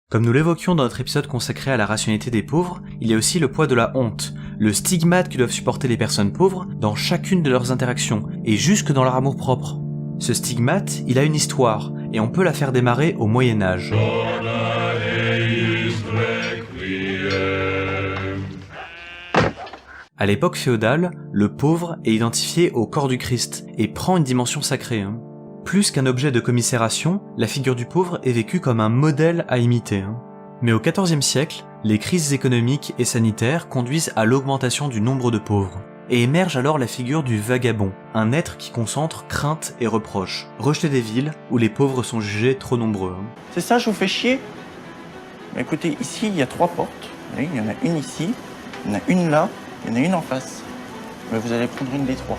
Comme nous l'évoquions dans notre épisode consacré à la rationalité des pauvres, il y a aussi le poids de la honte, le stigmate que doivent supporter les personnes pauvres dans chacune de leurs interactions, et jusque dans leur amour-propre. Ce stigmate, il a une histoire, et on peut la faire démarrer au Moyen-Âge. À l'époque féodale, le pauvre est identifié au corps du Christ, et prend une dimension sacrée. Plus qu'un objet de commisération, la figure du pauvre est vécue comme un modèle à imiter. Mais au XIVe siècle, les crises économiques et sanitaires conduisent à l'augmentation du nombre de pauvres. Et émerge alors la figure du vagabond, un être qui concentre crainte et reproches, rejeté des villes où les pauvres sont jugés trop nombreux. C'est ça, je vous fais chier? Écoutez, ici, il y a 3 portes. Oui, il y en a une ici, il y en a une là, il y en a une en face. Mais vous allez prendre une des 3.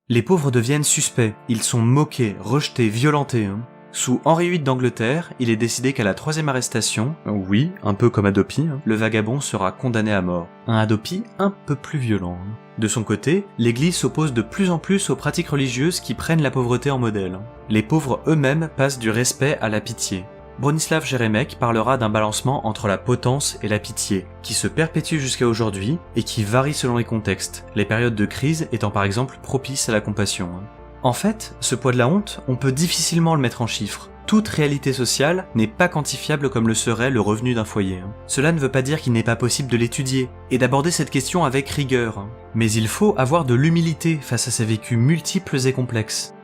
Les pauvres deviennent suspects, ils sont moqués, rejetés, violentés. Sous Henri VIII d'Angleterre, il est décidé qu'à la 3e arrestation, oui, un peu comme Hadopi, le vagabond sera condamné à mort. Un Hadopi un peu plus violent. De son côté, l'Église s'oppose de plus en plus aux pratiques religieuses qui prennent la pauvreté en modèle. Les pauvres eux-mêmes passent du respect à la pitié. Bronislaw Geremek parlera d'un balancement entre la potence et la pitié, qui se perpétue jusqu'à aujourd'hui et qui varie selon les contextes, les périodes de crise étant par exemple propices à la compassion. En fait, ce poids de la honte, on peut difficilement le mettre en chiffres. Toute réalité sociale n'est pas quantifiable comme le serait le revenu d'un foyer. Cela ne veut pas dire qu'il n'est pas possible de l'étudier et d'aborder cette question avec rigueur. Mais il faut avoir de l'humilité face à ces vécus multiples et complexes.